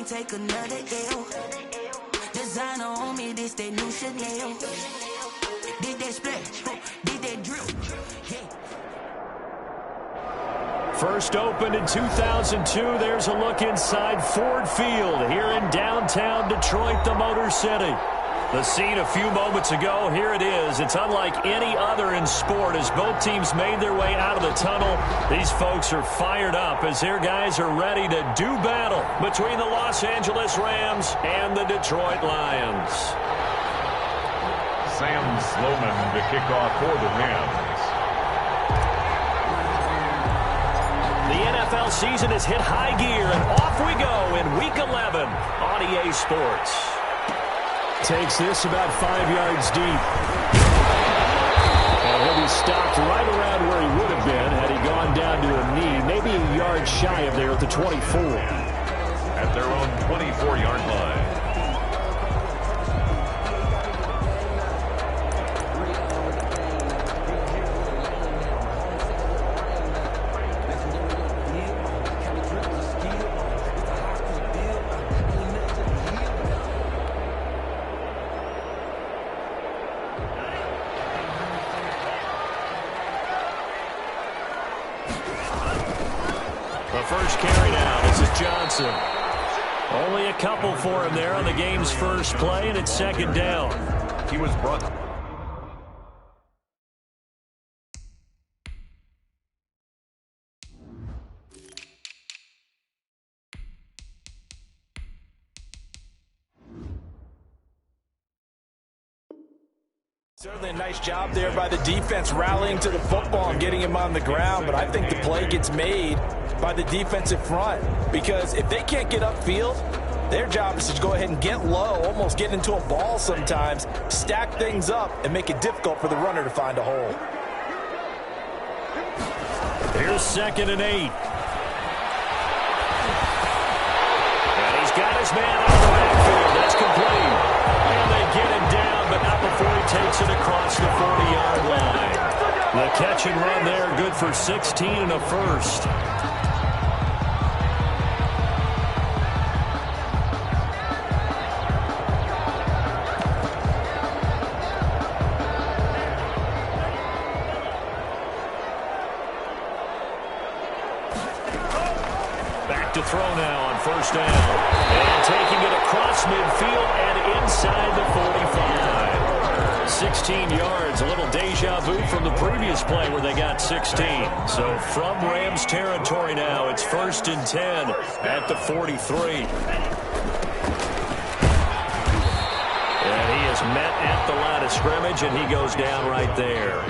can't take another L. Designer on me, this that new Chanel. Did that splash, did that drip. Yeah. First opened in 2002. There's a look inside Ford Field here in downtown Detroit, the Motor City. The scene a few moments ago, here it is. It's unlike any other in sport as both teams made their way out of the tunnel. These folks are fired up as their guys are ready to do battle between the Los Angeles Rams and the Detroit Lions. Sam Sloman to kick off for the Rams. The NFL season has hit high gear, and off we go in Week 11 on EA Sports. Takes this about 5 yards deep. And he'll be stopped right around where he would have been had he gone down to a knee, maybe a yard shy of there at the 24. At their own 24-yard line. First carry now. This is Johnson. Only a couple for him there on the game's first play, and it's second down. He was brought. Certainly a nice job there by the defense rallying to the football and getting him on the ground, but I think the play gets made by the defensive front because if they can't get upfield, their job is to go ahead and get low, almost get into a ball sometimes, stack things up, and make it difficult for the runner to find a hole. Here's 2nd and 8. And he's got his man out of the backfield. That's complete. And they get him down, but not before he takes it across the 40-yard line. The catch and run there, good for 16 and a first. To throw now on first down. And taking it across midfield and inside the 45. 16 yards, a little deja vu from the previous play where they got 16. So from Rams territory now, it's 1st and 10 at the 43. And he is met at the line of scrimmage, and he goes down right there.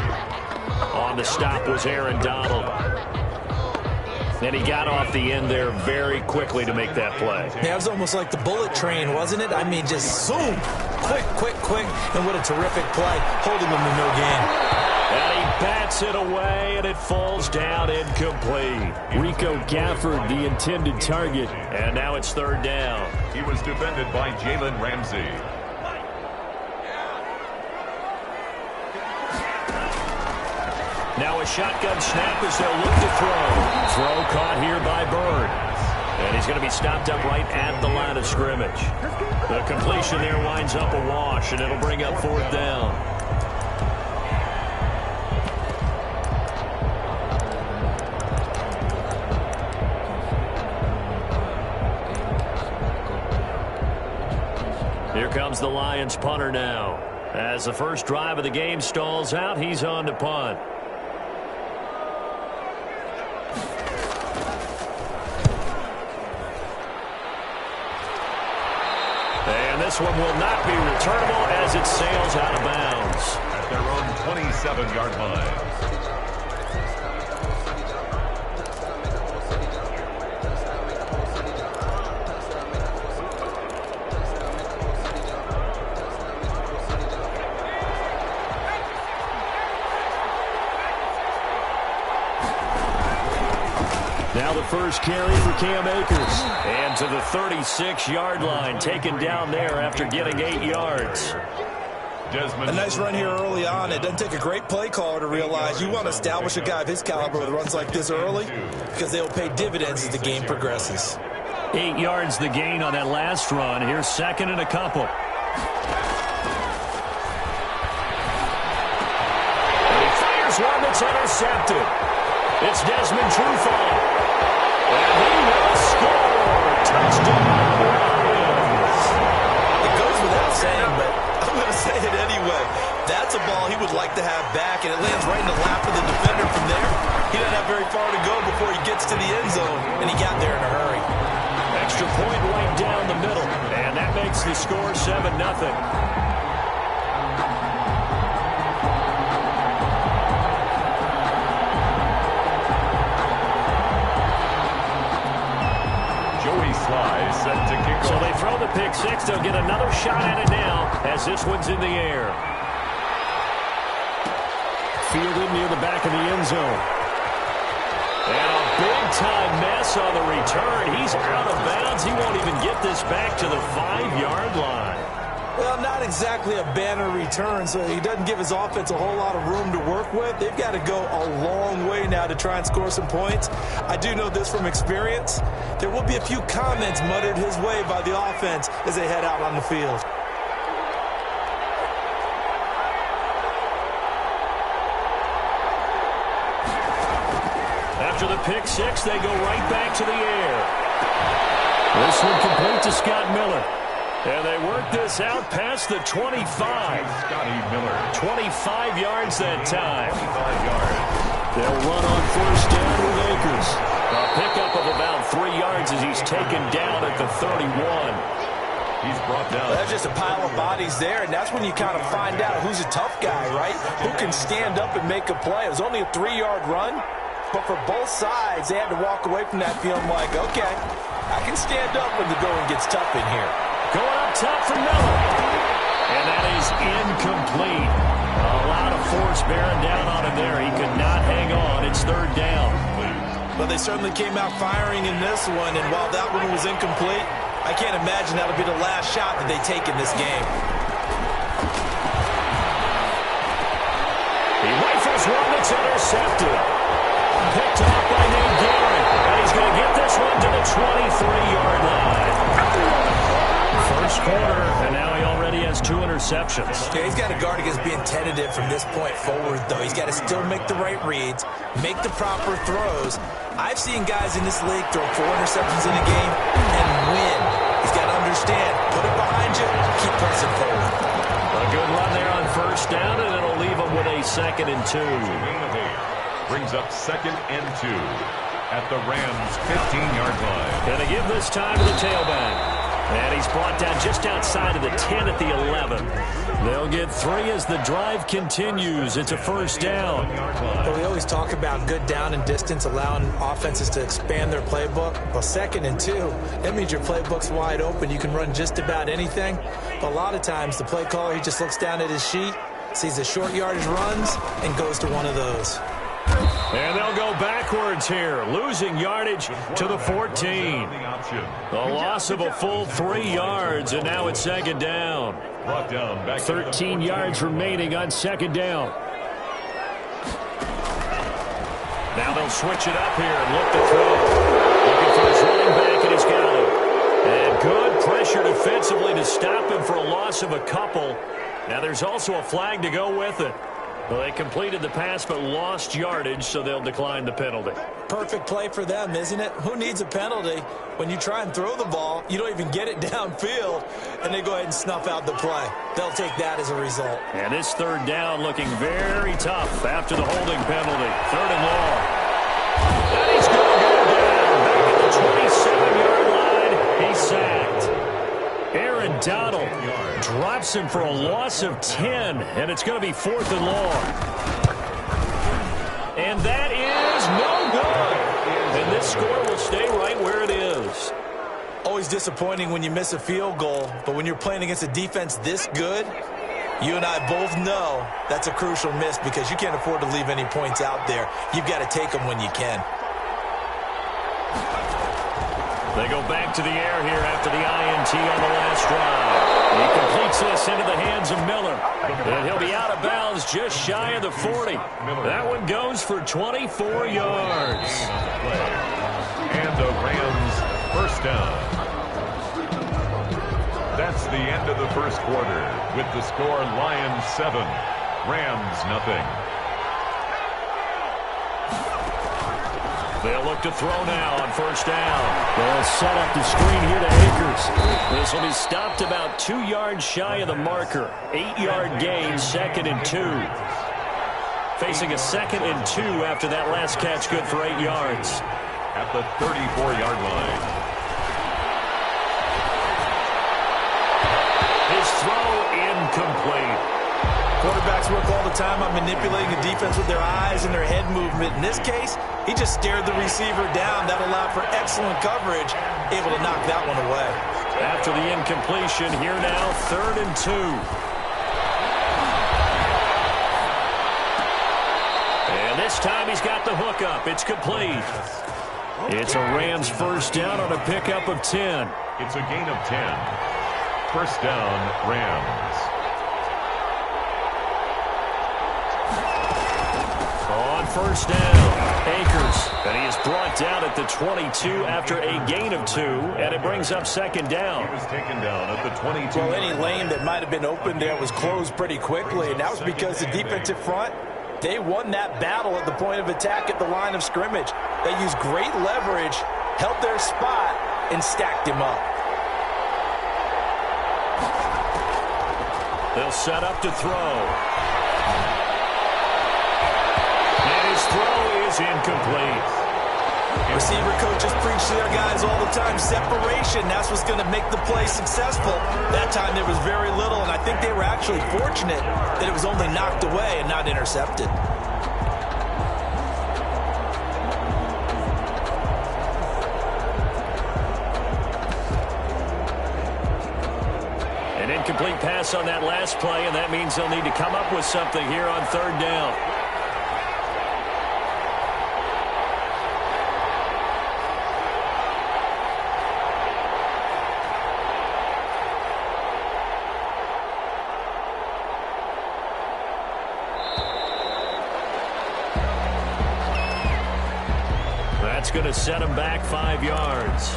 On the stop was Aaron Donald. And he got off the end there very quickly to make that play. Yeah, it was almost like the bullet train, wasn't it? I mean, just zoom. Quick, quick, quick. And what a terrific play, holding them to no gain. And he bats it away, and it falls down incomplete. Rico Gafford, the intended target. And now it's 3rd down. He was defended by Jalen Ramsey. Now a shotgun snap as they'll look to throw. Throw caught here by Bird. And he's going to be stopped up right at the line of scrimmage. The completion there winds up a wash, and it'll bring up 4th down. Here comes the Lions punter now. As the first drive of the game stalls out, he's on to punt. And this one will not be returnable as it sails out of bounds. At their own 27-yard line. Now the first carry for Cam Akers. And to the 36-yard line, taken down there after getting 8 yards. A nice run here early on. It doesn't take a great play caller to realize you want to establish a guy of his caliber with runs like this early because they will pay dividends as the game progresses. 8 yards the gain on that last run. Here's second and a couple. And he fires one that's intercepted. It's Desmond Trufant. And he will score. Touchdown, Lions. It goes without saying, but I'm going to say it anyway. That's a ball he would like to have back, and it lands right in the lap of the defender from there. He doesn't have very far to go before he gets to the end zone, and he got there in a hurry. Extra point right down the middle, and that makes the score 7-0. Joey Sly set to kick off. So they throw the pick six. They'll get another shot at it now as this one's in the air. Fielded near the back of the end zone. And a big-time mess on the return. He's out of bounds. He won't even get this back to the 5-yard line. Well, not exactly a banner return, so he doesn't give his offense a whole lot of room to work with. They've got to go a long way now to try and score some points. I do know this from experience. There will be a few comments muttered his way by the offense as they head out on the field. After the pick six, they go right back to the air. This one complete to Scott Miller. And they work this out past the 25. Scotty Miller. 25 yards that time. 25 yards. They'll run on first down with Akers. A pickup of about 3 yards as he's taken down at the 31. He's brought down. Well, that's just a pile of bodies there, and that's when you kind of find out who's a tough guy, right? Who can stand up and make a play. It was only a 3-yard run, but for both sides, they had to walk away from that feeling like, okay, I can stand up when the going gets tough in here. Going up top for Miller. And that is incomplete. A lot of force bearing down on him there. He could not hang on. It's third down. But they certainly came out firing in this one, and while that one was incomplete, I can't imagine that'll be the last shot that they take in this game. He rifles one that's intercepted. Picked off by Nate Garrett. And he's going to get this one to the 23-yard line. First quarter, and now he already has 2 interceptions. Yeah, he's got to guard against being tentative from this point forward, though. He's got to still make the right reads, make the proper throws. I've seen guys in this league throw 4 interceptions in a game and win. He's got to understand, put it behind you, keep pressing forward. A good run there on first down, and it'll leave him with a 2nd and 2. Brings up 2nd and 2 at the Rams' 15-yard line. And they give this time to the tailback. And he's brought down just outside of the 10 at the 11. They'll get 3 as the drive continues. It's a first down. Well, we always talk about good down and distance, allowing offenses to expand their playbook. Well, 2nd and 2, that means your playbook's wide open. You can run just about anything. But a lot of times, the play caller, he just looks down at his sheet, sees the short yardage runs, and goes to one of those. And they'll go backwards here, losing yardage to the 14. The loss of a full 3 yards, and now it's 2nd down. 13 yards remaining on 2nd down. Now they'll switch it up here and look to throw. Looking for his running back, and he's got it. And good pressure defensively to stop him for a loss of a couple. Now there's also a flag to go with it. Well, they completed the pass but lost yardage, so they'll decline the penalty. Perfect play for them, isn't it? Who needs a penalty? When you try and throw the ball, you don't even get it downfield, and they go ahead and snuff out the play. They'll take that as a result. And this 3rd down looking very tough after the holding penalty. 3rd and long. And he's going to go down. Back at the 27-yard line. He's sacked. Aaron Donald drops him for a loss of 10, and it's going to be 4th and long. And that is no good. And this score will stay right where it is. Always disappointing when you miss a field goal, but when you're playing against a defense this good, you and I both know that's a crucial miss because you can't afford to leave any points out there. You've got to take them when you can. They go back to the air here after the INT on the last drive. He completes this into the hands of Miller. And he'll be out of bounds just shy of the 40. That one goes for 24 yards. And the Rams First down. That's the end of the first quarter with the score Lions 7, Rams nothing. They'll look to throw now on first down. They'll set up the screen here to Akers. This will be stopped about 2 yards shy of the marker. 8-yard gain, 2nd and 2. Facing a 2nd and 2 after that last catch, good for 8 yards. At the 34-yard line. His throw incomplete. Quarterbacks work all the time on manipulating the defense with their eyes and their head movement. In this case, he just stared the receiver down. That allowed for excellent coverage, able to knock that one away. After the incompletion, here now, 3rd and 2. And this time he's got the hook up. It's complete. It's a Rams first down on a pickup of 10. It's a gain of 10. First down, Rams. On first down, Akers. And he is brought down at the 22 after a gain of 2, and it brings up 2nd down. He was taken down at the 22. Well, any lane that might have been open there was closed pretty quickly, and that was because the defensive front, they won that battle at the point of attack at the line of scrimmage. They used great leverage, held their spot, and stacked him up. They'll set up to throw. His throw is incomplete. Receiver coaches preach to their guys all the time. Separation, that's what's going to make the play successful. That time there was very little, and I think they were actually fortunate that it was only knocked away and not intercepted. An incomplete pass on that last play, and that means they'll need to come up with something here on 3rd down. That's going to set him back 5 yards.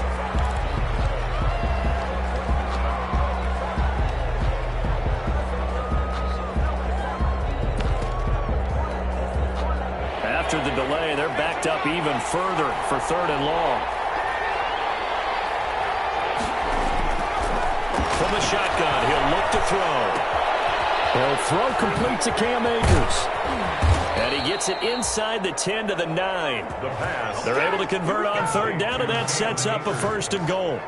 After the delay, they're backed up even further for 3rd and long. From the shotgun, he'll look to throw. He'll throw complete to Cam Akers. And he gets it inside the 10 to the 9. The pass. They're able to convert on 3rd down, and that sets up a 1st and goal.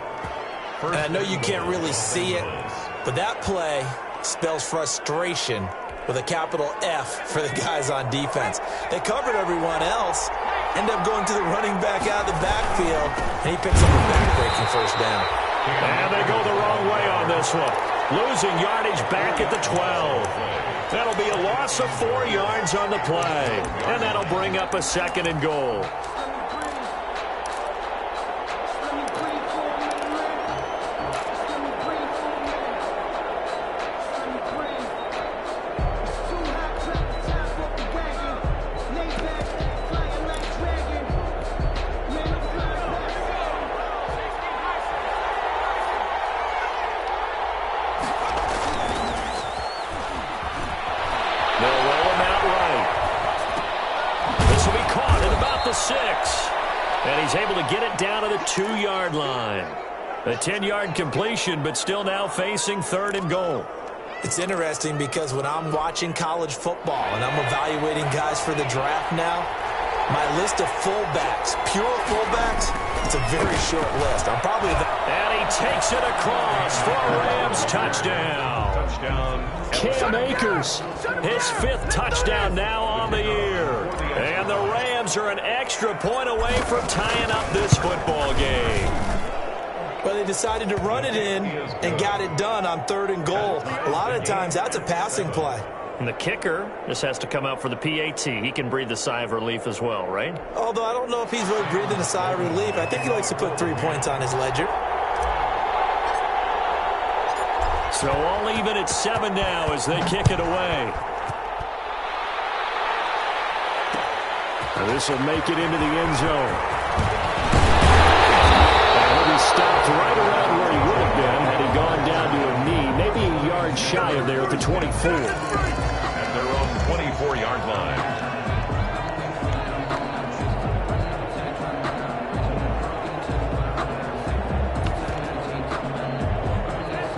And I know you can't really see it, but that play spells frustration with a capital F for the guys on defense. They covered everyone else, end up going to the running back out of the backfield, and he picks up a back-breaking first down. And they go the wrong way on this one. Losing yardage back at the 12. That'll be a loss of 4 yards on the play. And that'll bring up a 2nd and goal. And he's able to get it down to the 2-yard line. A 10-yard completion, but still now facing 3rd and goal. It's interesting because when I'm watching college football and I'm evaluating guys for the draft now, my list of fullbacks, pure fullbacks, it's a very short list. I'm probably and he takes it across for a Rams touchdown. Cam Akers, his 5th touchdown now on the year. And the Rams are an extra point away from tying up this football game. Well, they decided to run it in and got it done on 3rd and goal. A lot of times that's a passing play. And the kicker just has to come out for the PAT. He can breathe a sigh of relief as well, right? Although I don't know if he's really breathing a sigh of relief. I think he likes to put 3 points on his ledger. So all even at 7 now as they kick it away. This will make it into the end zone. And he'll be 24. At their own 24-yard line.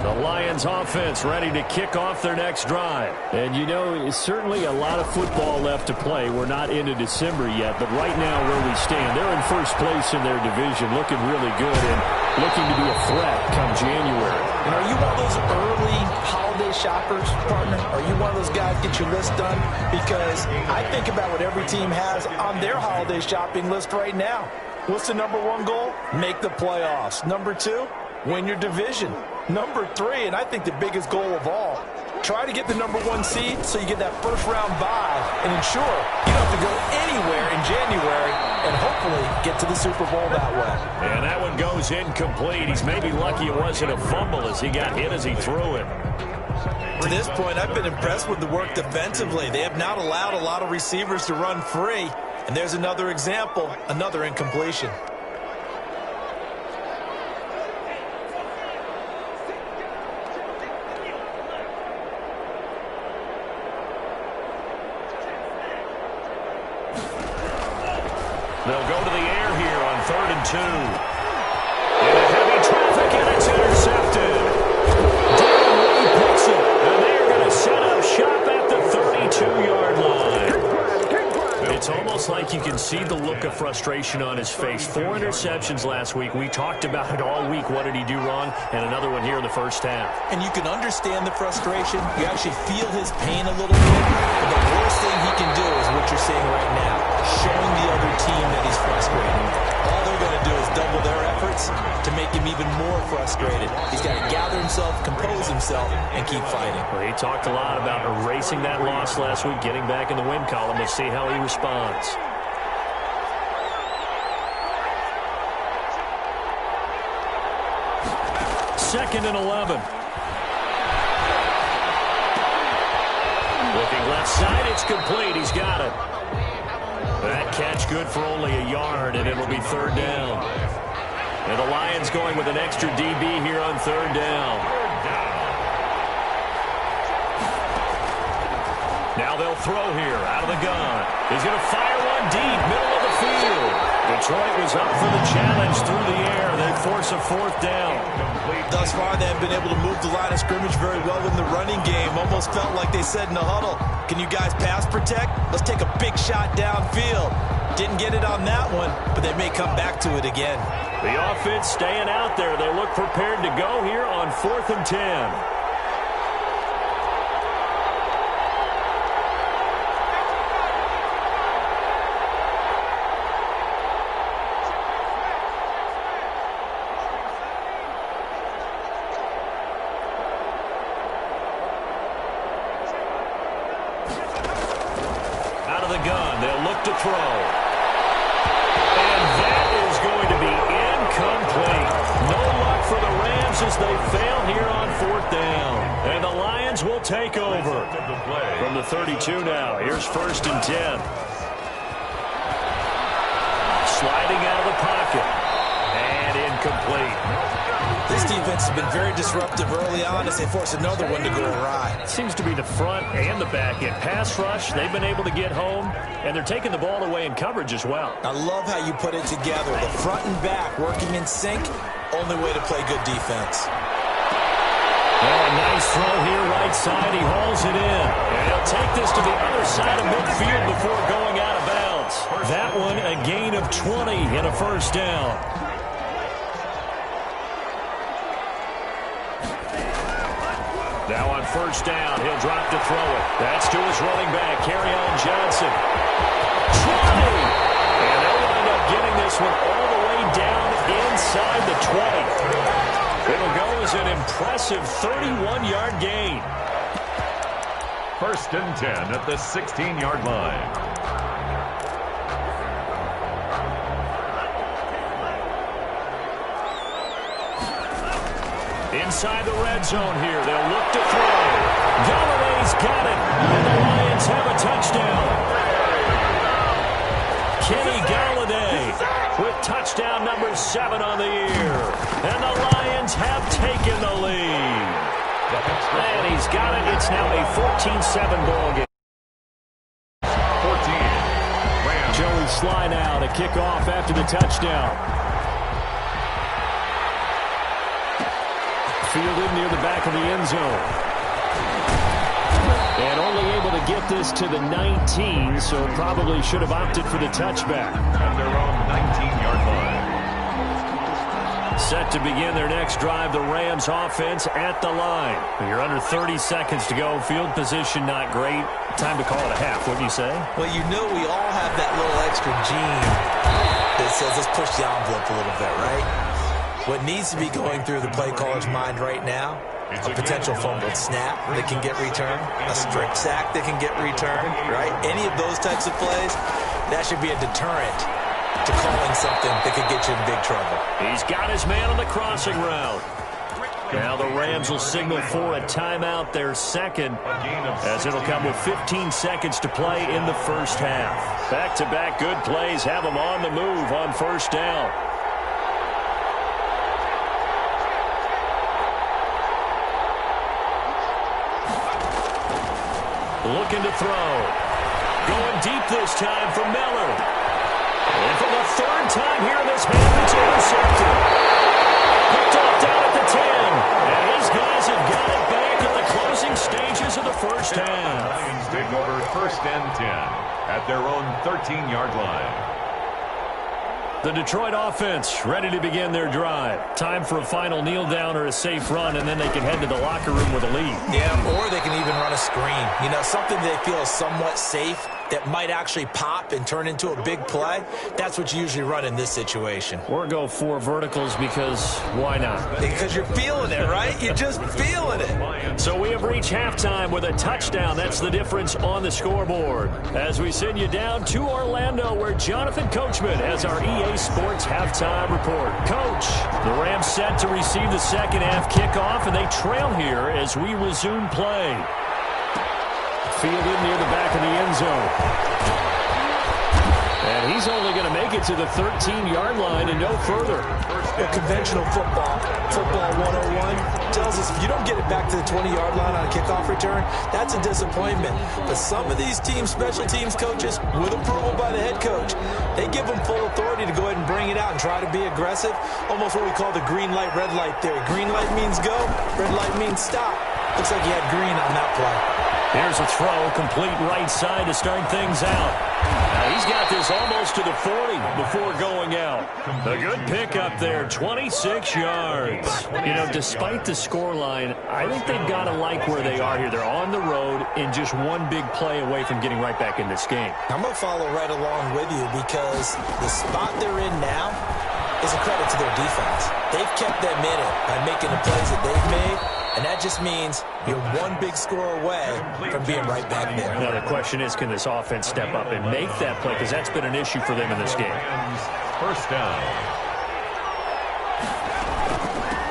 The Lions offense ready to kick off their next drive. And you know, it's certainly a lot of football left to play. We're not into December yet, but right now where we stand, they're in first place in their division, looking really good and looking to be a threat come January. And are you one of those early holiday shoppers, partner? Are you one of those guys get your list done? Because I think about what every team has on their holiday shopping list right now. What's the number one goal? Make the playoffs. Number two, win your division. Number three, and I think the biggest goal of all, try to get the number one seed so you get that first round bye and ensure you don't have to go anywhere in January and hopefully get to the Super Bowl that way. And that one goes incomplete. He's maybe lucky it wasn't a fumble as he got hit as he threw it. To this point, I've been impressed with the work defensively. They have not allowed a lot of receivers to run free. And there's another example, another incompletion. They'll go to the air here on 3rd and 2. Into heavy traffic, and it's intercepted. Darren Lee picks it, and they're going to set up shop at the 32-yard line. It's almost like you can see the look of frustration on his face. 4 interceptions last week. We talked about it all week. What did he do wrong? And another one here in the first half. And you can understand the frustration. You actually feel his pain a little bit. But the worst thing he can do is what you're seeing right now, showing the other team that he's frustrated. All they're going to do is double their efforts to make him even more frustrated. He's got to gather himself, compose himself, and keep fighting. Well, he talked a lot about erasing that loss last week, getting back in the win column. We'll see how he responds. 2nd and 11. Looking left side, it's complete. He's got it. That catch good for only a yard, and it'll be 3rd down. And the Lions going with an extra DB here on 3rd down. Now they'll throw here out of the gun. He's going to fire one deep, middle of the field. Detroit was up for the challenge through the air. They force a 4th down. Thus far, they have been able to move the line of scrimmage very well in the running game. Almost felt like they said in the huddle, can you guys pass protect? Let's take a big shot downfield. Didn't get it on that one, but they may come back to it again. The offense staying out there. They look prepared to go here on 4th and 10. To throw. And that is going to be incomplete. No luck for the Rams as they fail here on 4th down. And the Lions will take over from the 32 now. Here's 1st and 10. Sliding out of the pocket. And incomplete. This defense has been very disruptive early on as they force another one to go awry. It seems to be the front and the back end. Pass rush, they've been able to get home, and they're taking the ball away in coverage as well. I love how you put it together. The front and back working in sync, only way to play good defense. Well, a nice throw here right side. He hauls it in. And he'll take this to the other side of midfield before going out of bounds. That one a gain of 20 and a 1st down. Now on 1st down, he'll drop to throw it. That's to his running back, Kerryon Johnson. 20! And they'll wind up getting this one all the way down inside the 20. It'll go as an impressive 31-yard gain. 1st and 10 at the 16-yard line. Inside the red zone here. They'll look to throw. Galladay's got it. And the Lions have a touchdown. Kenny Galladay with touchdown number 7 on the year. And the Lions have taken the lead. And he's got got it. It's now a 14-7 ball game. 14. Rams. Joey Sly now to kick off after the touchdown. Fielded near the back of the end zone. And only able to get this to the 19, so probably should have opted for the touchback. At their own 19-yard line. Set to begin their next drive, the Rams offense at the line. You're under 30 seconds to go. Field position not great. Time to call it a half, wouldn't you say? Well, you know we all have that little extra gene that says let's push the envelope a little bit, right? What needs to be going through the play caller's mind right now, a potential fumbled snap that can get returned, a strip sack that can get returned, right? Any of those types of plays, that should be a deterrent to calling something that could get you in big trouble. He's got his man on the crossing route. Now the Rams will signal for a timeout, their second, as it'll come with 15 seconds to play in the first half. Back-to-back good plays have them on the move on first down. Looking to throw. Going deep this time for Miller. And for the third time here in this half, it's intercepted. Picked off down at the 10. And his guys have got it back at the closing stages of the first half. Lions take over first and 10 at their own 13-yard line. The Detroit offense ready to begin their drive. Time for a final kneel down or a safe run, and then they can head to the locker room with a lead. Yeah, or they can even run a screen. You know, something they feel is somewhat safe that might actually pop and turn into a big play. That's what you usually run in this situation. Or go 4 verticals because why not? Because you're feeling it, right? You're just feeling it. So we have reached halftime with a touchdown. That's the difference on the scoreboard. As we send you down to Orlando, where Jonathan Coachman has our EA Sports halftime report. Coach, the Rams set to receive the second half kickoff, and they trail here as we resume play. Fielded near the back of the end zone. And he's only going to make it to the 13-yard line and no further. Well, conventional football 101, tells us if you don't get it back to the 20-yard line on a kickoff return, that's a disappointment. But some of these teams, special teams coaches, with approval by the head coach, they give them full authority to go ahead and bring it out and try to be aggressive. Almost what we call the green light, red light theory. Green light means go, red light means stop. Looks like he had green on that play. Here's a throw, complete right side to start things out. Now he's got this almost to the 40 before going out. A good pickup there, 26 yards. You know, despite the scoreline, I think they've got to like where they are here. They're on the road and just one big play away from getting right back in this game. I'm going to follow right along with you because the spot they're in now is a credit to their defense. They've kept them in it by making the plays that they've made. And that just means you're one big score away from being right back there. Now the question is, can this offense step up and make that play? Because that's been an issue for them in this game. First down.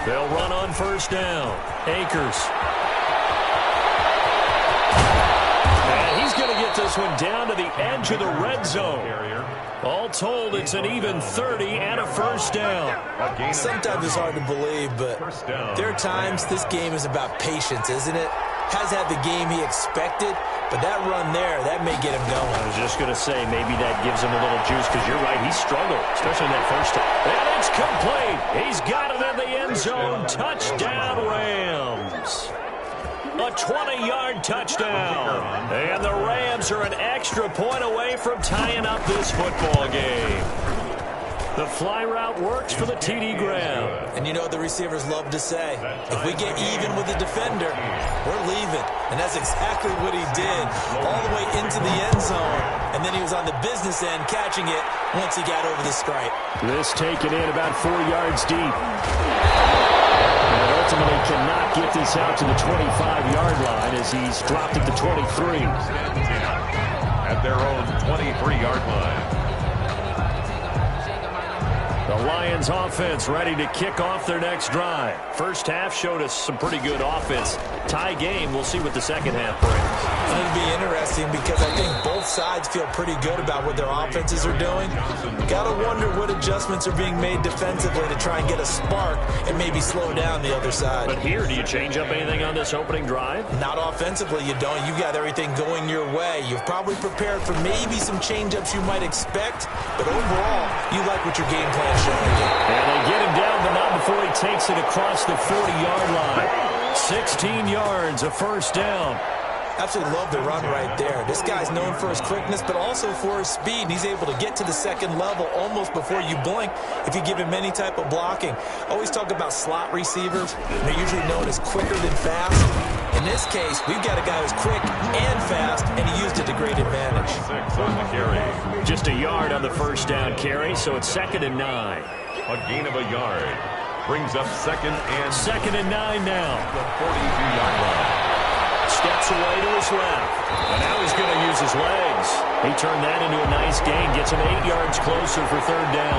They'll run on first down. Akers. And he's going to get this one down to the edge of the red zone. All told, it's an even 30 and a first down. Sometimes it's hard to believe, but there are times this game is about patience, isn't it? Has had the game he expected, but that run there, that may get him going. I was just going to say, maybe that gives him a little juice, because you're right, he struggled, especially in that first time. And it's complete. He's got it in the end zone. Touchdown, Rams. A 20-yard touchdown. And the Rams are an extra point away from tying up this football game. The fly route works for the TD Graham. And you know what the receivers love to say? If we get even with the defender, we're leaving. And that's exactly what he did, all the way into the end zone. And then he was on the business end catching it once he got over the stripe. This taken in about 4 yards deep. And ultimately cannot get this out to the 25-yard line as he's dropped at the 23. At their own 23-yard line. The Lions offense ready to kick off their next drive. First half showed us some pretty good offense. Tie game. We'll see what the second half brings. It'll be interesting because I think both sides feel pretty good about what their offenses are doing. Got to wonder what adjustments are being made defensively to try and get a spark and maybe slow down the other side. But here, do you change up anything on this opening drive? Not offensively, you don't. You've got everything going your way. You've probably prepared for maybe some change-ups you might expect, but overall, you like what your game plan is showing you. And they get him down, but not before he takes it across the 40-yard line. 16 yards, a first down. Absolutely love the run right there. This guy's known for his quickness, but also for his speed. He's able to get to the second level almost before you blink if you give him any type of blocking. Always talk about slot receivers. They're usually known as quicker than fast. In this case, we've got a guy who's quick and fast, and he used it to great advantage. 6 on the carry. Just a yard on the first down carry, so it's 2nd and 9. A gain of a yard. Brings up 2nd and 9 now. the 42-yard line. Steps away to his left. And now he's going to use his legs. He turned that into a nice gain. Gets him 8 yards closer for third down.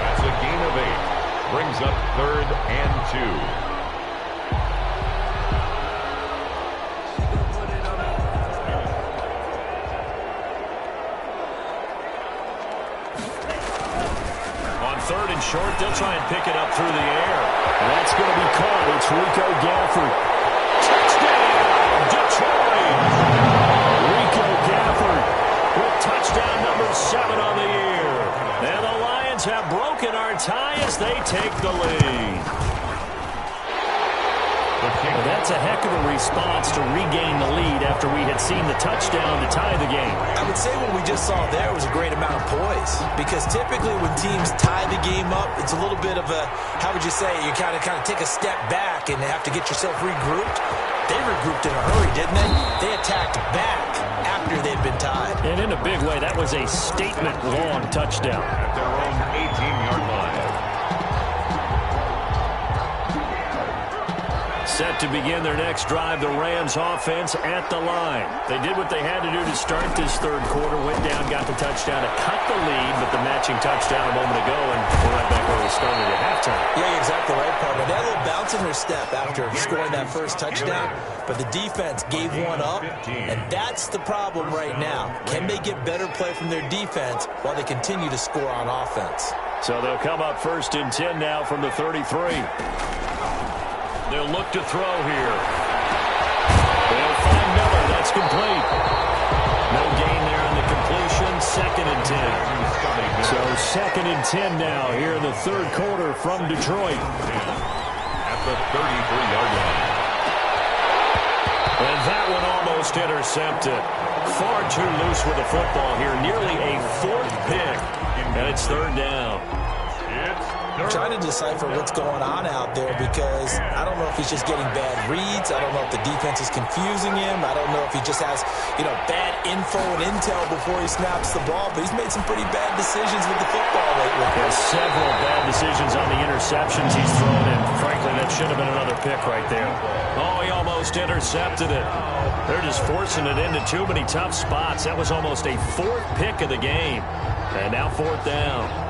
That's a gain of 8. Brings up 3rd and 2. Third and short, they'll try and pick it up through the air. And that's going to be caught. It's Rico Gafford. Touchdown, Detroit! Rico Gafford with touchdown number 7 on the year. And the Lions have broken our tie as they take the lead. Well, that's a heck of a response to regain the lead after we had seen the touchdown to tie the game. I would say what we just saw there was a great amount of poise, because typically when teams tie the game up, it's a little bit of a, how would you say, you kind of take a step back and have to get yourself regrouped. They regrouped in a hurry, didn't they? They attacked back after they'd been tied. And in a big way, that was a statement-long touchdown. At their own 18-yard line. Set to begin their next drive, the Rams offense at the line. They did what they had to do to start this third quarter, went down, got the touchdown to cut the lead, but the matching touchdown a moment ago, and we're right back where we started at halftime. Yeah, you're exactly right, partner. They had a little bounce in their step after scoring that first touchdown, but the defense gave one up, and that's the problem right now. Can they get better play from their defense while they continue to score on offense? So they'll come up 1st and 10 now from the 33. They'll look to throw here. They'll find Miller. That's complete. No gain there on the completion. 2nd and 10. So 2nd and 10 now here in the third quarter from Detroit. At the 33-yard line. And that one almost intercepted. Far too loose with the football here. Nearly a 4th pick. And it's 3rd down. I'm trying to decipher what's going on out there, because I don't know if he's just getting bad reads. I don't know if the defense is confusing him. I don't know if he just has, bad info and intel before he snaps the ball. But he's made some pretty bad decisions with the football lately. There's several bad decisions on the interceptions he's thrown, and frankly, that should have been another pick right there. Oh, he almost intercepted it. They're just forcing it into too many tough spots. That was almost a 4th pick of the game. And now 4th down.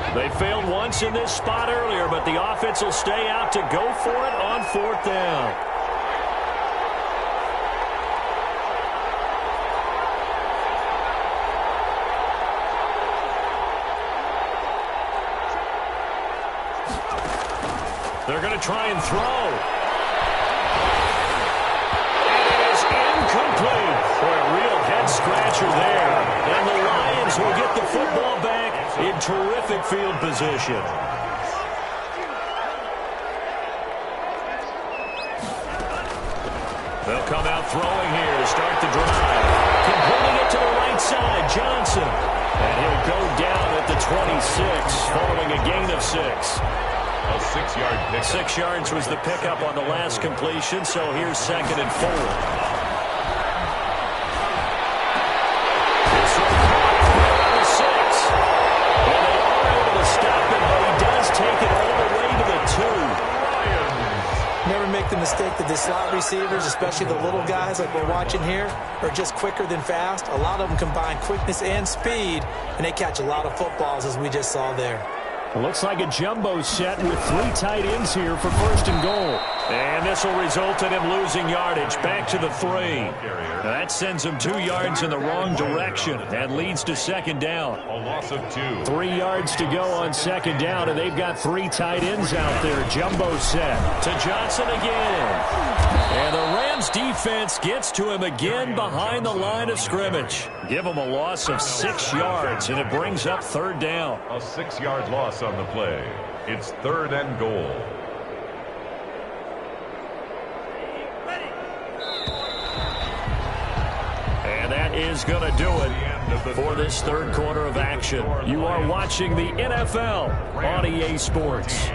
They failed once in this spot earlier, but the offense will stay out to go for it on 4th down. They're going to try and throw. And it is incomplete. For a real head-scratcher there. And the Lions will get the football back in terrific field position. They'll come out throwing here to start the drive. Completing it to the right side, Johnson. And he'll go down at the 26, following a gain of 6. A 6-yard pick. 6 yards was the pickup on the last completion, so here's 2nd and 4. make the mistake that the slot receivers, especially the little guys like we're watching here, are just quicker than fast. A lot of them combine quickness and speed, and they catch a lot of footballs, as we just saw there. It looks like a jumbo set with 3 tight ends here for 1st and goal. And this will result in him losing yardage back to the 3. Now that sends him 2 yards in the wrong direction and leads to 2nd down. A loss of 2. 3 yards to go on 2nd down, and they've got 3 tight ends out there. Jumbo set to Johnson again. And the Rams defense gets to him again behind the line of scrimmage. Give him a loss of 6 yards, and it brings up 3rd down. A 6-yard loss on the play. It's 3rd and goal. And that is going to do it for this 3rd quarter of action. You are watching the NFL on EA Sports.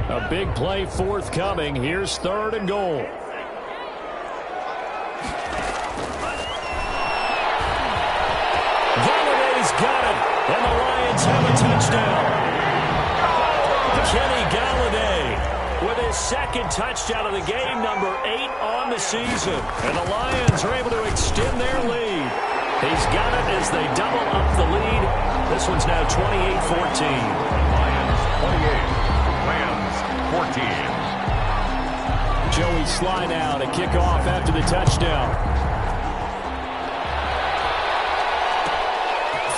A big play forthcoming. Here's 3rd and goal. Galladay's got it, and the Lions have a touchdown. Kenny Galladay with his 2nd touchdown of the game, number 8 on the season. And the Lions are able to extend their lead. He's got it as they double up the lead. This one's now 28-14. Lions 28. Rams 14. Joey Sly now to kick off after the touchdown.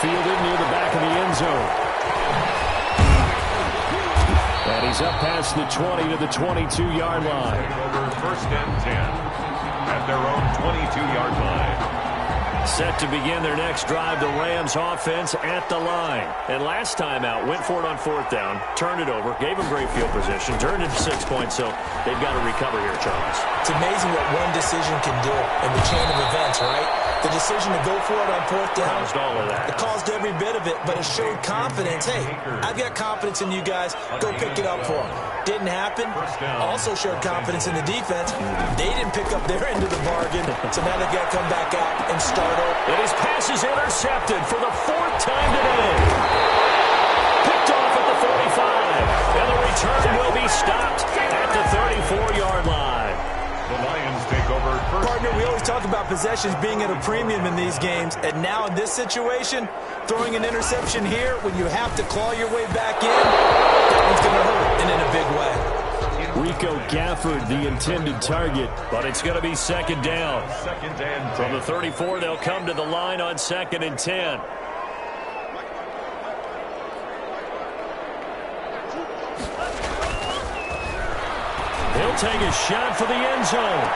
Fielded near the back of the end zone. And he's up past the 20 to the 22-yard line. Over 1st and 10 at their own 22-yard line. Set to begin their next drive, the Rams offense at the line. And last time out, went for it on 4th down, turned it over, gave them great field position, turned it to 6 points, so they've got to recover here, Charles. It's amazing what one decision can do in the chain of events, right? The decision to go for it on 4th down. Caused all of that. It caused every bit of it, but it showed confidence. Hey, I've got confidence in you guys. Go pick it up for them. Didn't happen. Also showed confidence in the defense. They didn't pick up their end of the bargain, so now they've got to come back out and start over. And his pass is intercepted for the 4th time today. Picked off at the 45. And the return will be stopped at the 34-yard line. The Lions take over 1st. Partner, we always talk about possessions being at a premium in these games, and now in this situation, throwing an interception here when you have to claw your way back in, that one's going to hurt, and in a big way. Rico Gafford, the intended target, but it's going to be 2nd down. 2nd and 10. From the 34, they'll come to the line on 2nd and 10. He'll take a shot for the end zone.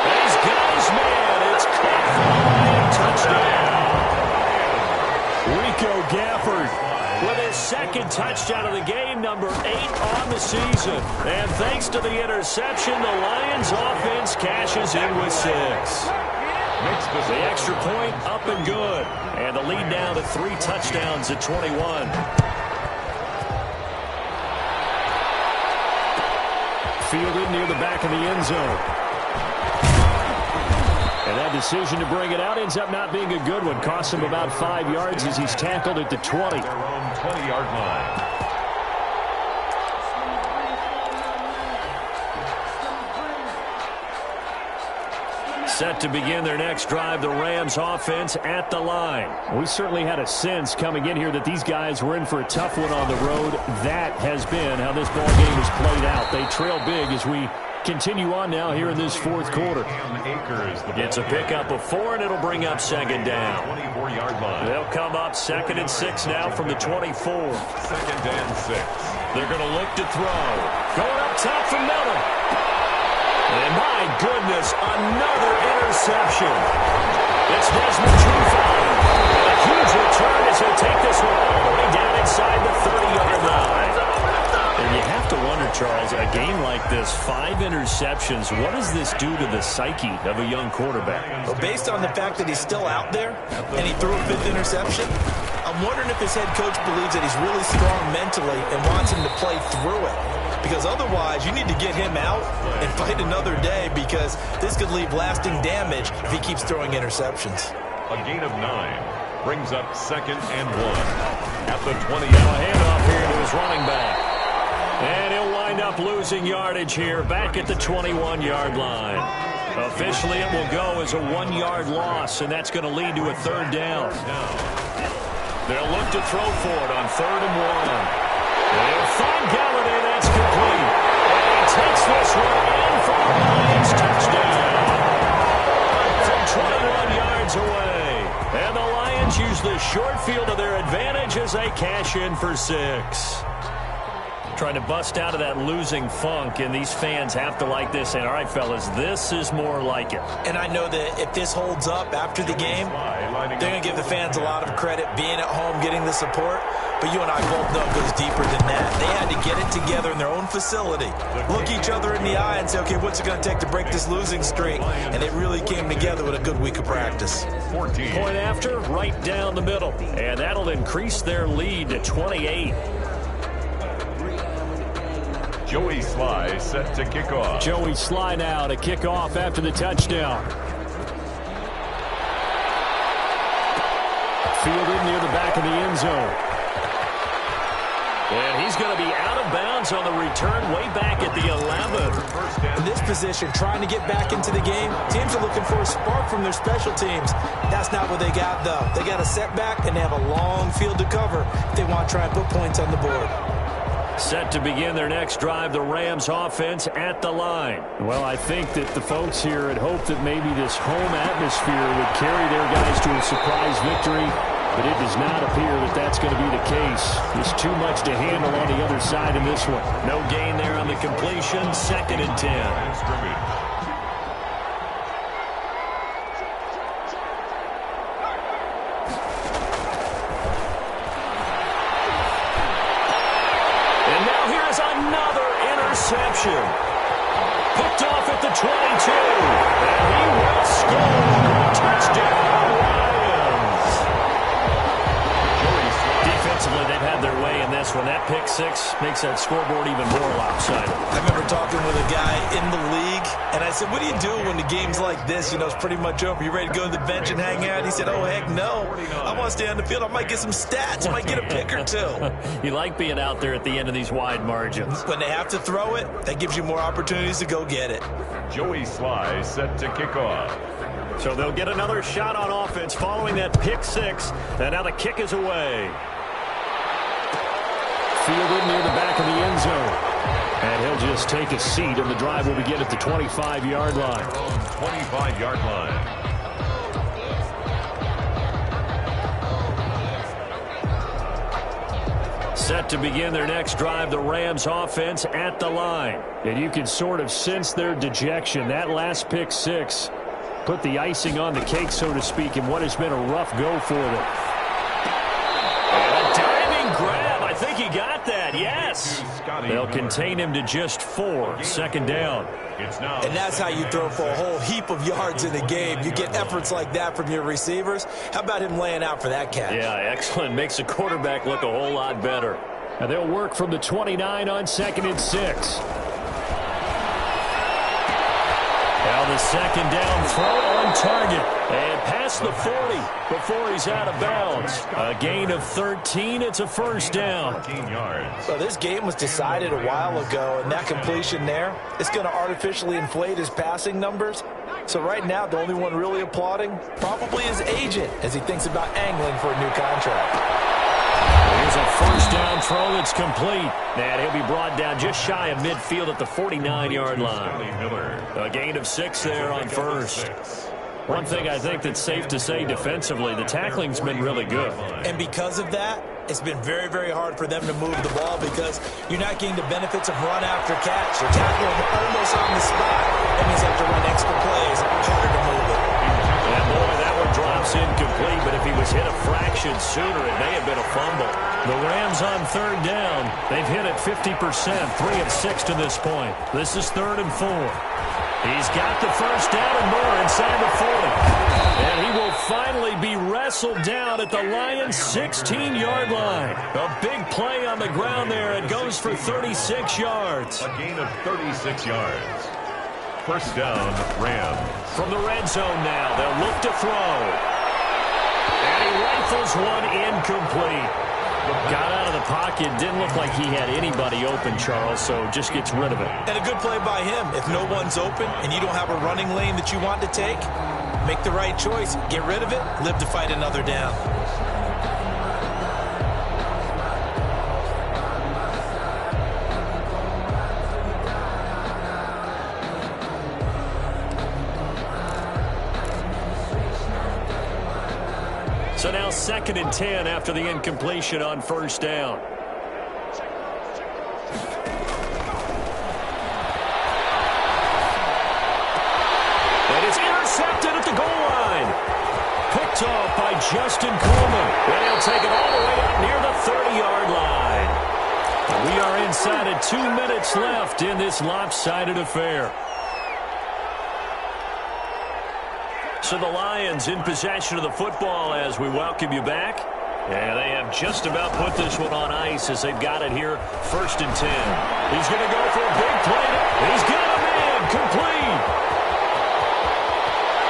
And he's got his man. It's caught for the line. Touchdown. Rico Gafford with his 2nd touchdown of the game, number 8 on the season. And thanks to the interception, the Lions offense cashes in with 6. The extra point up and good. And the lead now to 3 touchdowns at 21. Fielded near the back of the end zone. And that decision to bring it out ends up not being a good one. Costs him about 5 yards as he's tackled at the 20. Their own 20-yard line. Set to begin their next drive, the Rams offense at the line. We certainly had a sense coming in here that these guys were in for a tough one on the road. That has been how this ball game has played out. They trail big as we continue on now here in this 4th quarter. It's a pickup of 4, and it'll bring up 2nd down. 24-yard line. They'll come up 2nd and 6 now from the 24. 2nd and 6. They're going to look to throw. Going up top for Miller. And my goodness, another interception. It's Desmond Trufant. And a huge return as he'll take this one all the way down inside the 30-yard line. And you have to wonder, Charles, a game like this, 5 interceptions, what does this do to the psyche of a young quarterback? Well, based on the fact that he's still out there and he threw a 5th interception, I'm wondering if his head coach believes that he's really strong mentally and wants him to play through it. Because otherwise, you need to get him out and fight another day, because this could leave lasting damage if he keeps throwing interceptions. A gain of 9 brings up 2nd and 1 at the 20. A handoff here to his running back. And he'll wind up losing yardage here back at the 21-yard line. Officially, it will go as a 1-yard loss, and that's going to lead to a third down. They'll look to throw for it on 3rd and 1. They'll find Galladay. That's complete. And he takes this one in for the Lions touchdown. From 21 yards away. And the Lions use the short field to their advantage as they cash in for 6. Trying to bust out of that losing funk, and these fans have to like this. And, all right, fellas, this is more like it. And I know that if this holds up after the game, they're going to give the fans a lot of credit being at home, getting the support. But you and I both know it goes deeper than that. They had to get it together in their own facility, look each other in the eye and say, okay, what's it going to take to break this losing streak? And it really came together with a good week of practice. 14. Point after, right down the middle. And that'll increase their lead to 28. Joey Sly set to kick off. Joey Sly now to kick off after the touchdown. Fielded near the back of the end zone. And he's going to be out of bounds on the return way back at the 11. In this position, trying to get back into the game, teams are looking for a spark from their special teams. That's not what they got, though. They got a setback, and they have a long field to cover if they want to try and put points on the board. Set to begin their next drive, the Rams offense at the line. Well, I think that the folks here had hoped that maybe this home atmosphere would carry their guys to a surprise victory, but it does not appear that that's going to be the case. There's too much to handle on the other side in this one. No gain there on the completion, 2nd and 10. Interception. Picked off at the 22. And he will score. Touchdown, Lions. Defensively, they've had their way in this one. That pick 6 makes that scoreboard even more lopsided. I remember talking with a guy in the league, and I said, what do you do when the game's like this? You know, it's pretty much over. You ready to go to the bench and hang out? He said, oh, heck no. I want to stay on the field. I might get some stats. I might get a pick or 2. You like being out there at the end of these wide margins. When they have to throw it, that gives you more opportunities to go get it. Joey Sly set to kick off. So they'll get another shot on offense following that pick 6. And now the kick is away. Fielded near the back of the end zone. And he'll just take a seat, and the drive will begin at the 25-yard line. 25-yard line. Set to begin their next drive, the Rams offense at the line. And you can sort of sense their dejection. That last pick 6 put the icing on the cake, so to speak, in what has been a rough go for them. And a diving grab. I think he got that, yes. They'll contain him to just 4. 2nd down. And that's how you throw for a whole heap of yards in a game. You get efforts like that from your receivers. How about him laying out for that catch? Yeah, excellent. Makes the quarterback look a whole lot better. And they'll work from the 29 on 2nd and 6. Now the 2nd down throw on target. And past the 40 before he's out of bounds. A gain of 13. It's a 1st down. 14 yards. So this game was decided a while ago, and that completion there is going to artificially inflate his passing numbers. So right now, the only one really applauding probably his agent as he thinks about angling for a new contract. Here's a 1st down throw that's complete. And he'll be brought down just shy of midfield at the 49-yard line. A gain of 6 there on 1st. One thing I think that's safe to say defensively, the tackling's been really good. And because of that, it's been very, very hard for them to move the ball because you're not getting the benefits of run after catch. You're tackling almost on the spot. That means you have to run extra plays, harder to move it. And boy, that one drops incomplete, but if he was hit a fraction sooner, it may have been a fumble. The Rams on 3rd down. They've hit it 50%, 3 of 6 to this point. This is 3rd and 4. He's got the 1st down and more inside the 40. And he will finally be wrestled down at the Lions' 16-yard line. A big play on the ground there. It goes for 36 yards. A gain of 36 yards. 1st down, Rams. From the red zone now, they'll look to throw. And he rifles one incomplete. Got out of the pocket. Didn't look like he had anybody open, Charles, so just gets rid of it. And a good play by him. If no one's open and you don't have a running lane that you want to take, make the right choice. Get rid of it. Live to fight another down. So now 2nd and 10 after the incompletion on first down. And it's intercepted at the goal line. Picked off by Justin Coleman. And he'll take it all the way up near the 30-yard line. And we are inside of 2 minutes left in this lopsided affair. So the Lions in possession of the football as we welcome you back. And they have just about put this one on ice as they've got it here. 1st and 10. He's going to go for a big play. He's got a man complete.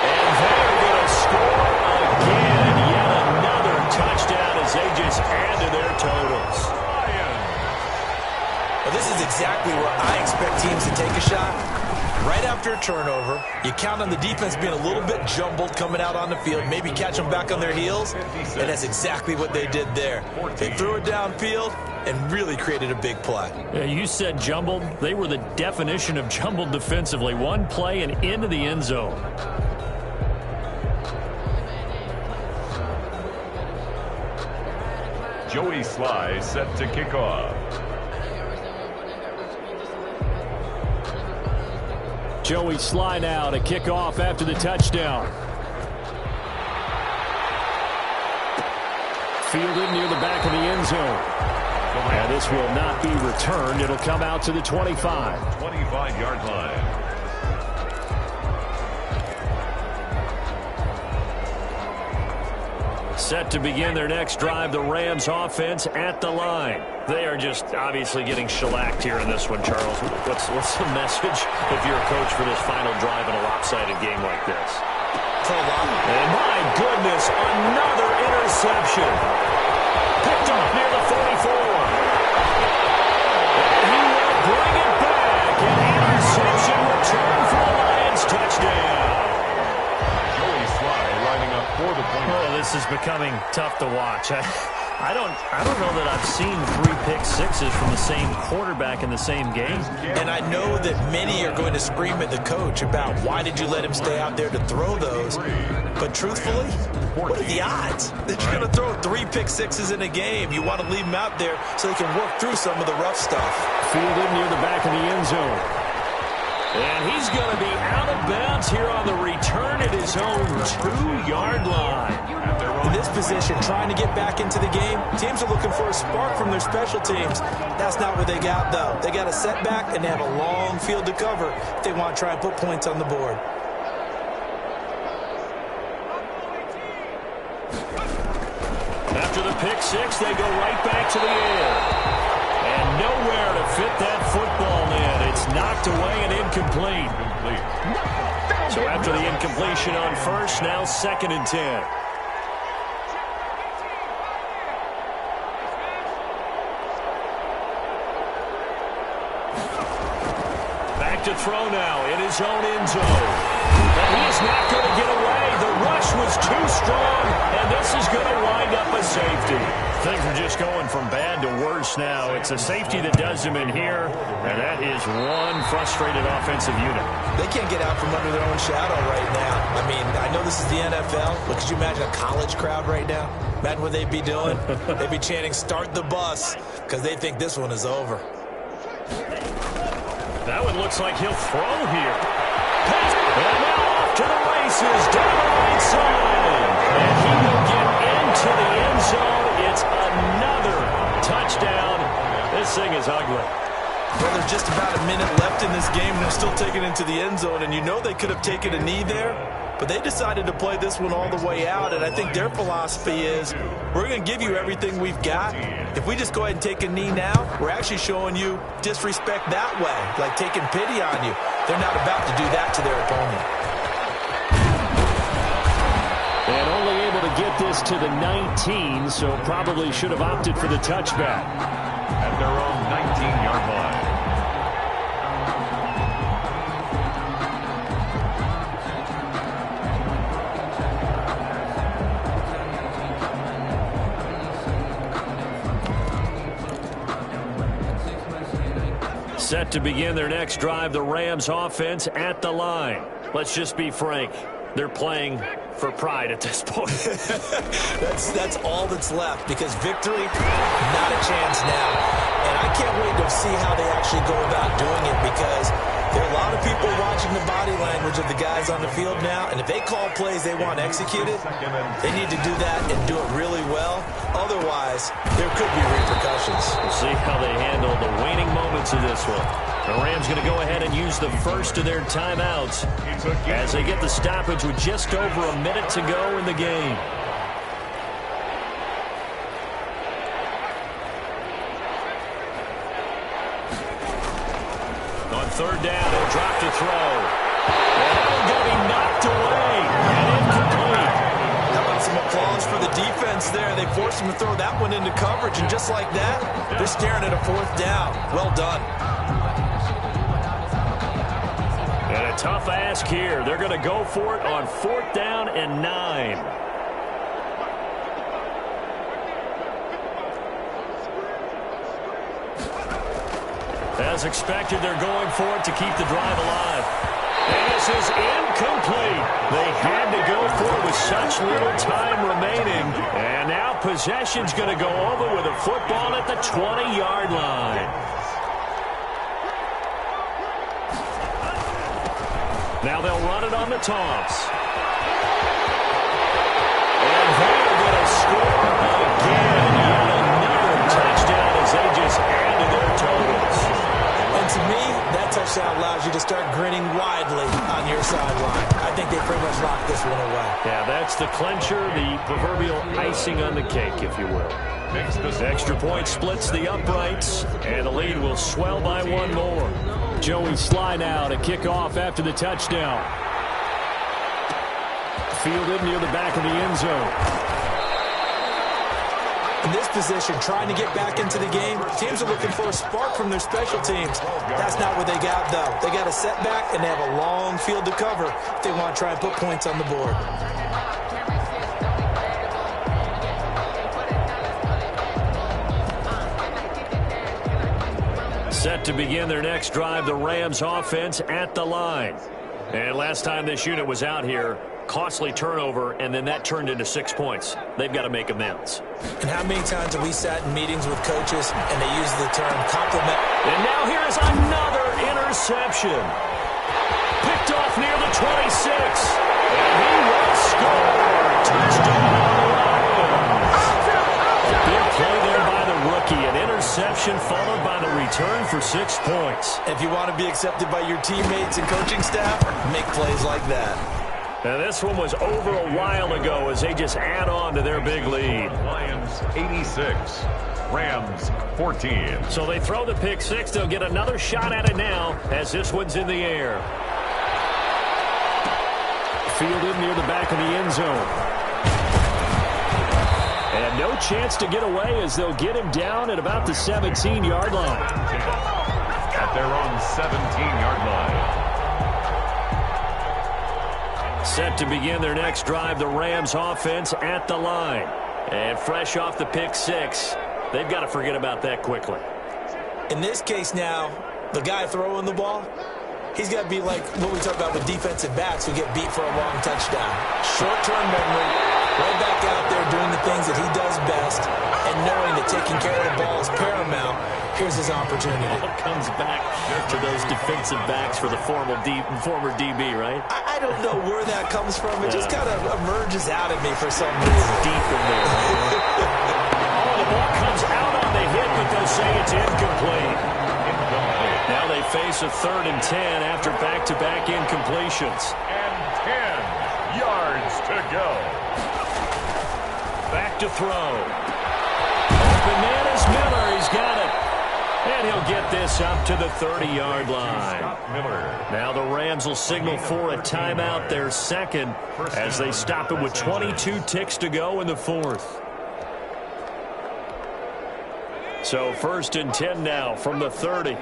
And they're going to score again. Yet another touchdown as they just add to their totals. Well, this is exactly where I expect teams to take a shot. Right after a turnover, you count on the defense being a little bit jumbled coming out on the field, maybe catch them back on their heels, and that's exactly what they did there. They threw it downfield and really created a big play. Yeah, you said jumbled. They were the definition of jumbled defensively. One play and into the end zone. Joey Sly set to kick off. Joey Sly now to kick off after the touchdown. Fielded near the back of the end zone. And this will not be returned. It'll come out to the 25. 25-yard line. Set to begin their next drive, the Rams offense at the line. They are just obviously getting shellacked here in this one, Charles. What's the message if you're a coach for this final drive in a lopsided game like this? And my goodness, another interception. Picked up near the 44. And he will bring it back. An interception return for the Lions touchdown. Joey Sly lining up for the point. Oh, this is becoming tough to watch. I don't know that I've seen 3 pick sixes from the same quarterback in the same game. And I know that many are going to scream at the coach about why did you let him stay out there to throw those. But truthfully, what are the odds that you're going to throw 3 pick sixes in a game? You want to leave him out there so they can work through some of the rough stuff. Fielded near the back of the end zone. And he's going to be out of bounds here on the return at his own 2-yard line. In this position, trying to get back into the game, teams are looking for a spark from their special teams. That's not what they got, though. They got a setback, and they have a long field to cover if they want to try and put points on the board. After the pick six, they go right back to the air. And nowhere to fit that football in. It's knocked away and incomplete. So after the incompletion on first, now 2nd and 10. Back to throw now in his own end zone. And he's not going to get away. The rush was too strong, and this is going to wind up a safety. Things are just going from bad to worse now. It's a safety that does him in here, and that is one frustrated offensive unit. They can't get out from under their own shadow right now. I mean, I know this is the NFL, but could you imagine a college crowd right now? Imagine what they'd be doing. They'd be chanting, "Start the bus," because they think this one is over. That one looks like he'll throw here. And now off to the races, down the right side. And he will get into the end zone. It's another touchdown. This thing is ugly. Well, there's just about a minute left in this game, and they're still taking it into the end zone. And you know they could have taken a knee there, but they decided to play this one all the way out. And I think their philosophy is, we're going to give you everything we've got. If we just go ahead and take a knee now, we're actually showing you disrespect that way, like taking pity on you. They're not about to do that to their opponent. And only able to get get this to the 19, so probably should have opted for the touchback. At their own 19-yard line. Set to begin their next drive, the Rams offense at the line. Let's just be frank. They're playing for pride at this point. that's all that's left, because victory, not a chance now. And I can't wait to see how they actually go about doing it, because there are a lot of people watching the body language of the guys on the field now, and if they call plays they want executed, they need to do that and do it really well. Otherwise, there could be repercussions. We'll see how they handle the waning moments of this one. The Rams going to go ahead and use the first of their timeouts as they get the stoppage with just over a minute to go in the game. On third down, he'll drop to throw. And that'll going to be knocked away and incomplete. How about some applause for the defense there? They forced him to throw that one into coverage, and just like that, they're staring at a fourth down. Well done. And a tough ask here. They're going to go for it on fourth down and 9. As expected, they're going for it to keep the drive alive. And this is incomplete. They had to go for it with such little time remaining. And now possession's going to go over with a football at the 20-yard line. Now they'll run it on the toss. And they're going to score again. Yet another touchdown as they just add to their totals. And to me, that touchdown allows you to start grinning widely on your sideline. I think they pretty much locked this one away. Yeah, that's the clincher, the proverbial icing on the cake, if you will. Extra point splits the uprights, and the lead will swell by one more. Joey Sly now to kick off after the touchdown. Fielded near the back of the end zone. In this position, trying to get back into the game, teams are looking for a spark from their special teams. That's not what they got, though. They got a setback, and they have a long field to cover if they want to try and put points on the board. Set to begin their next drive, the Rams offense at the line. And last time this unit was out here, costly turnover, and then that turned into 6 points. They've got to make amends. And how many times have we sat in meetings with coaches and they use the term compliment? And now here's another interception. Picked off near the 26. And he will score. Touchdown, Lions. Big play there by the rookie. An interception followed by the return for 6 points. If you want to be accepted by your teammates and coaching staff, make plays like that. Now this one was over a while ago as they just add on to their big lead. Lions 86, Rams 14. So they throw the pick six. They'll get another shot at it now as this one's in the air. Fielded near the back of the end zone. And no chance to get away as they'll get him down at about the 17-yard line. At their own 17-yard line. Set to begin their next drive, the Rams offense at the line. And fresh off the pick six, they've got to forget about that quickly. In this case now, the guy throwing the ball, he's got to be like what we talk about with defensive backs who get beat for a long touchdown. Short-term memory, right back out there doing the things that he does best, and knowing that taking care of the ball is paramount. Here's his opportunity. It comes back to those defensive backs for the former DB, right? I don't know where that comes from. It just kind of emerges out of me for some reason. Deep in there. Oh, the ball comes out on the hit, but they'll say it's incomplete. Now they face a 3rd and 10 after back-to-back incompletions. And 10 yards to go. Back to throw. Open man is Miller. He's got it. And he'll get this up to the 30-yard line. Scott Miller. Now the Rams will signal for a timeout, their second, as they stop it with 22 ticks to go in the fourth. So 1st and 10 now from the 30.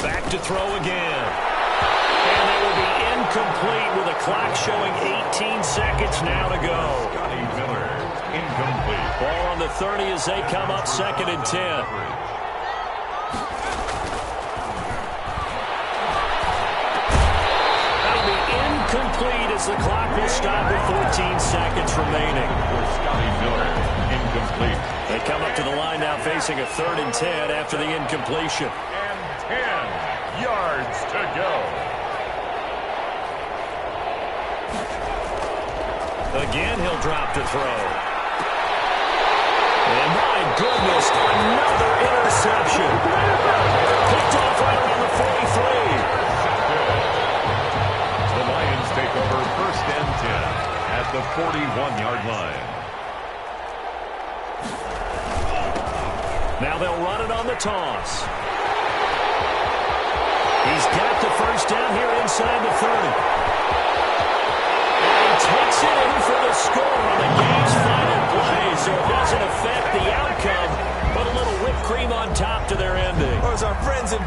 Back to throw again. And it will be incomplete with a clock showing 18 seconds now to go. Scotty Miller, incomplete. Ball on the 30 as they come up 2nd and 10. That'll be incomplete as the clock will stop with 14 seconds remaining. For Scotty Miller, incomplete. They come up to the line now facing a 3rd and 10 after the incompletion. And 10 yards to go. Again, he'll drop to throw. And my goodness, another interception. Picked off right around the 43. The Lions take over 1st and 10 at the 41-yard line. Now they'll run it on the toss. He's got the 1st down here inside the 30. And he takes it in for the score on the game's final play, so it doesn't affect the outcome, but a little whipped cream on top to their ending. Or as our friends in